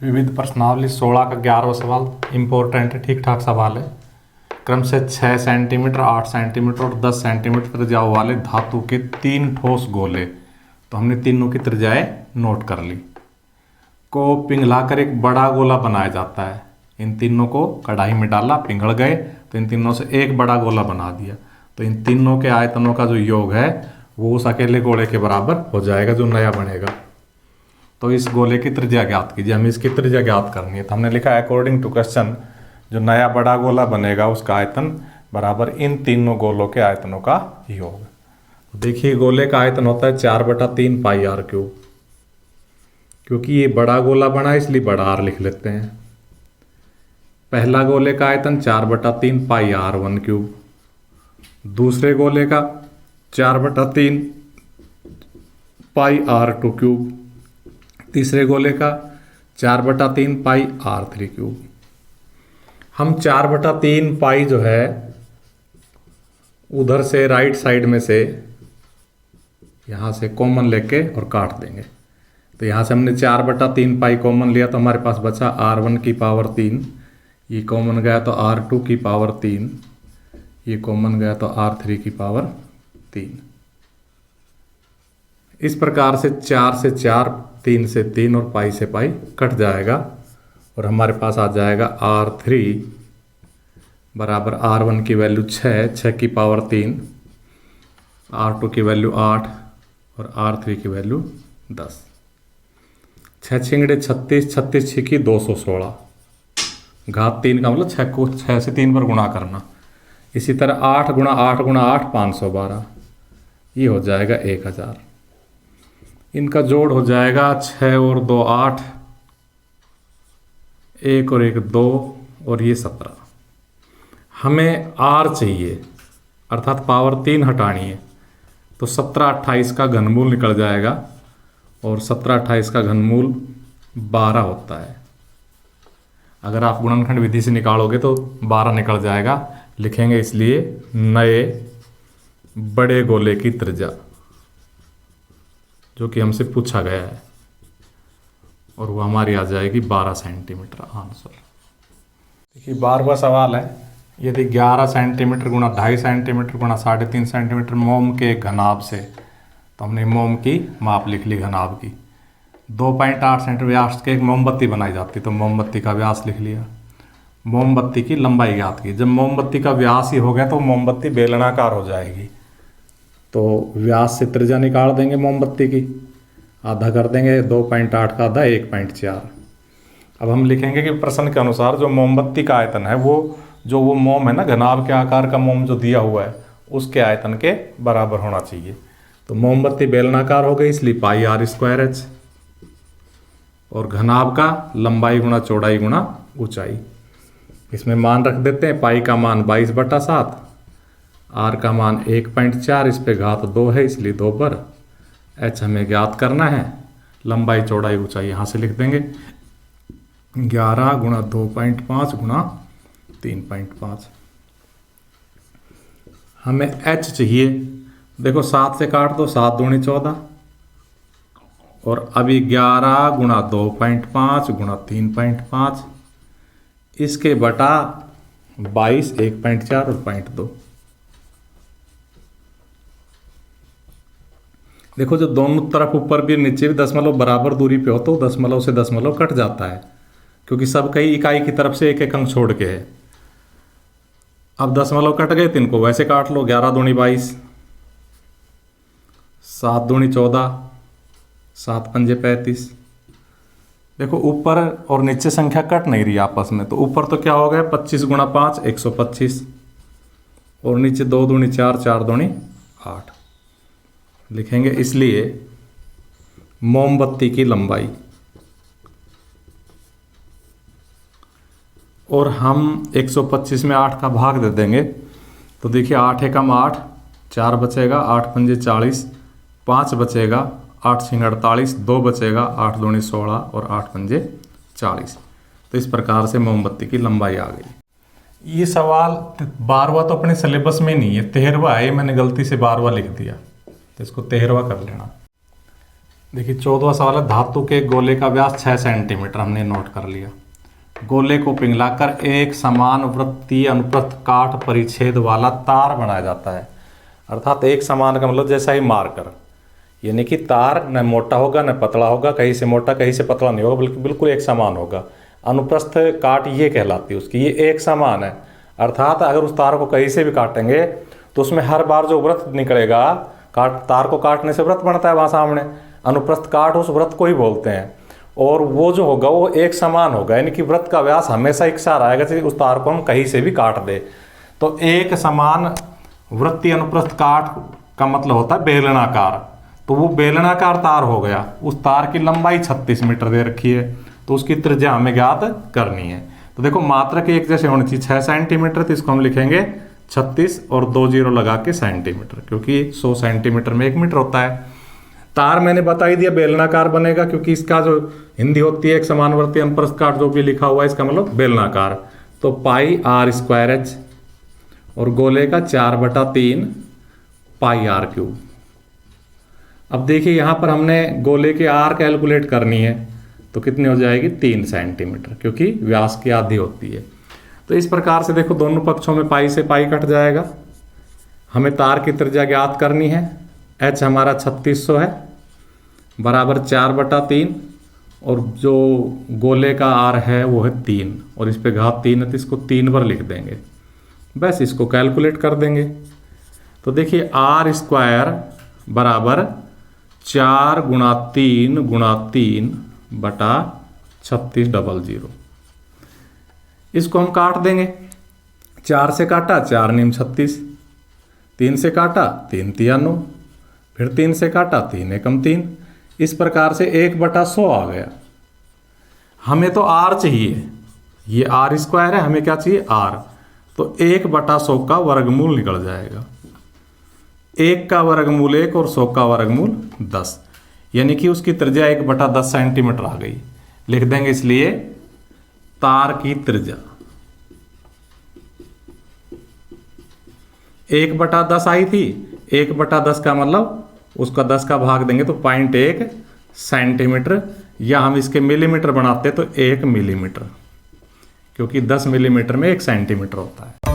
विविध प्रश्नावली 16 का 11वां सवाल इम्पोर्टेंट है, ठीक ठाक सवाल है। क्रम से 6 सेंटीमीटर, 8 सेंटीमीटर और 10 सेंटीमीटर त्रिज्याओं वाले धातु के 3 ठोस गोले, तो हमने तीनों की त्रिज्याएं नोट कर ली, को पिघलाकर एक बड़ा गोला बनाया जाता है। इन तीनों को कढ़ाई में डाला, पिघल गए तो इन तीनों से एक बड़ा गोला बना दिया। तो इन तीनों के आयतनों का जो योग है वो उस अकेले गोले के बराबर हो जाएगा जो नया बनेगा। तो इस गोले की त्रिज्या ज्ञात कीजिए। हमें इसकी त्रिज्या ज्ञात करनी है, तो हमने लिखा है अकॉर्डिंग टू क्वेश्चन जो नया बड़ा गोला बनेगा उसका आयतन बराबर इन तीनों गोलों के आयतनों का योग। तो देखिए गोले का आयतन होता है 4/3 पाई आर क्यूब। क्योंकि ये बड़ा गोला बना है इसलिए बड़ा आर लिख लेते हैं। पहला गोले का आयतन 4/3 पाई आर 1 क्यूब, दूसरे गोले का 4/3 पाई आर 2 क्यूब, तीसरे गोले का 4/3 पाई आर 3 क्यूब। हम 4/3 पाई जो है उधर से राइट साइड में से यहाँ से कॉमन लेके और काट देंगे। तो यहाँ से हमने 4/3 पाई कॉमन लिया तो हमारे पास बचा r1 की पावर 3, ये कॉमन गया तो r2 की पावर 3, ये कॉमन गया तो r3 की पावर 3। इस प्रकार से 4 से 4, 3 से 3 और पाई से पाई कट जाएगा और हमारे पास आ जाएगा r3 बराबर r1 की वैल्यू 6 की पावर 3, r2 की वैल्यू 8 और r3 की वैल्यू 10। 6 छिंगड़े 36, 36 छिकी 216, घात 3 का मतलब 6 को 6 से 3 पर गुणा करना। इसी तरह 8 गुणा 8 गुणा 8 512, ये हो जाएगा 1000। इनका जोड़ हो जाएगा 6 और 2 8, 1 और 1 2 और ये 17। हमें r चाहिए अर्थात पावर 3 हटानी है, तो 17 28 का घनमूल निकल जाएगा और 17 28 का घनमूल 12 होता है। अगर आप गुणनखंड विधि से निकालोगे तो 12 निकल जाएगा। लिखेंगे इसलिए नए बड़े गोले की त्रिज्या जो कि हमसे पूछा गया है और वो हमारी आ जाएगी 12 सेंटीमीटर आंसर। देखिए 12वां सवाल है, यदि 11 सेंटीमीटर गुणा 2.5 सेंटीमीटर गुणा 3.5 सेंटीमीटर मोम के घनाभ से, तो हमने मोम की माप लिख ली घनाभ की, 2.8 सेंटीमीटर व्यास के एक मोमबत्ती बनाई जाती, तो मोमबत्ती का व्यास लिख लिया। मोमबत्ती की लंबाई ज्ञात की। जब मोमबत्ती का व्यास ही हो गया तो मोमबत्ती बेलनाकार हो जाएगी, तो व्यास से त्रिज्या निकाल देंगे मोमबत्ती की, आधा कर देंगे 2.8 का आधा 1.4। अब हम लिखेंगे कि प्रश्न के अनुसार जो मोमबत्ती का आयतन है वो मोम है ना, घनाभ के आकार का मोम जो दिया हुआ है उसके आयतन के बराबर होना चाहिए। तो मोमबत्ती बेलनाकार हो गई इसलिए पाई आर स्क्वायर एच, और घनाभ का लंबाई गुणा चौड़ाई गुणा ऊंचाई। इसमें मान रख देते हैं, पाई का मान 22/7, आर का मान 1.4, इस पे घात 2 है इसलिए 2 पर, एच हमें ज्ञात करना है, लंबाई चौड़ाई ऊंचाई यहाँ से लिख देंगे 11 गुणा 2.5 गुणा 3.5। हमें एच चाहिए, देखो 7 से काट दो, 7 दूनी 14, और अभी 11 गुणा 2.5 गुणा 3.5, इसके बटा 22 1.4 और 0.2। देखो जो दोनों तरफ ऊपर भी नीचे भी दशमलव बराबर दूरी पे हो तो दशमलव से दशमलव कट जाता है, क्योंकि सब कई इकाई की तरफ से एक एक अंक छोड़ के है। अब दशमलव कट गए तो इनको वैसे काट लो, 11 दूनी 22, 7 दूनी 14, 7 पंजे 35। देखो ऊपर और नीचे संख्या कट नहीं रही आपस में, तो ऊपर तो क्या हो गया 25 गुणा 5 125, और नीचे 2 दूनी 4, 4 दूनी 8 लिखेंगे। इसलिए मोमबत्ती की लंबाई, और हम 125 में 8 का भाग दे देंगे, तो देखिए 8 एकम 8, 4 बचेगा, 8 पंजे 40, 5 बचेगा, 8 छिंग 48, 2 बचेगा, 8 दूनी 16 और 8 पंजे 40। तो इस प्रकार से मोमबत्ती की लंबाई आ गई। ये सवाल 12वां तो अपने सिलेबस में नहीं है, 13वां है, मैंने गलती से 12वां लिख दिया, तो इसको 13वां कर लेना। देखिए 14वां सवाल है, धातु के गोले का व्यास 6 सेंटीमीटर हमने नोट कर लिया। गोले को पिघलाकर एक समान वृत्तीय अनुप्रस्थ काट परिच्छेद वाला तार बनाया जाता है। अर्थात एक समान का मतलब जैसा ही मार्कर, यानी कि तार न मोटा होगा न पतला होगा, कहीं से मोटा कहीं से पतला नहीं होगा, बल्कि बिल्कुल एक समान होगा। अनुप्रस्थ काट ये कहलाती है उसकी, ये एक समान है। अर्थात अगर उस तार को कहीं से भी काटेंगे तो उसमें हर बार जो वृत्त निकलेगा, तार को काटने से वृत्त बनता है वहाँ सामने, अनुप्रस्थ काट उस वृत्त को ही बोलते हैं। और वो जो होगा वो एक समान होगा, यानी कि वृत्त का व्यास हमेशा एक सा रहेगा, चाहे उस तार को हम कहीं से भी काट दे। तो एक समान वृत्तीय अनुप्रस्थ काट का मतलब होता है बेलनाकार। तो वो बेलनाकार तार हो गया, उस तार की लंबाई 36 मीटर दे रखी है, तो उसकी त्रिज्या हमें ज्ञात करनी है। तो देखो मात्रक एक जैसे होनी चाहिए, 6 सेंटीमीटर, तो इसको हम लिखेंगे 36 और 2 जीरो लगा के सेंटीमीटर, क्योंकि 100 सेंटीमीटर में 1 मीटर होता है। तार मैंने बता ही दिया बेलनाकार बनेगा, क्योंकि इसका जो हिंदी होती है एक समानवर्ती अनुप्रस्थ काट जो भी लिखा हुआ है इसका मतलब बेलनाकार। तो पाई आर स्क्वायर एच और गोले का 4/3 पाई आर क्यूब। अब देखिए यहाँ पर हमने गोले के आर कैलकुलेट करनी है, तो कितनी हो जाएगी 3 सेंटीमीटर, क्योंकि व्यास की आधी होती है। तो इस प्रकार से देखो दोनों पक्षों में पाई से पाई कट जाएगा। हमें तार की त्रिज्या ज्ञात करनी है, एच हमारा 3600 है बराबर 4/3, और जो गोले का आर है वो है 3, और इस पे घात 3 है तो इसको 3 बार लिख देंगे, बस इसको कैलकुलेट कर देंगे। तो देखिए आर स्क्वायर बराबर 4 × 3 × 3 बटा 3600। इसको हम काट देंगे, 4 से काटा 4 × 36, 3 से काटा 3 × 3 9, फिर 3 से काटा 3 × 3, इस प्रकार से 1/100 आ गया। हमें तो आर चाहिए, ये आर स्क्वायर है, हमें क्या चाहिए आर, तो 1/100 का वर्गमूल निकल जाएगा। 1 का वर्गमूल 1 और 100 का वर्गमूल 10, यानी कि उसकी त्रिज्या 1/10 सेंटीमीटर आ गई। लिख देंगे इसलिए तार की त्रिज्या 1/10 आई थी, 1/10 का मतलब उसका 10 का भाग देंगे तो 0.1 सेंटीमीटर, या हम इसके मिलीमीटर बनाते तो 1 मिलीमीटर, क्योंकि 10 मिलीमीटर में 1 सेंटीमीटर होता है।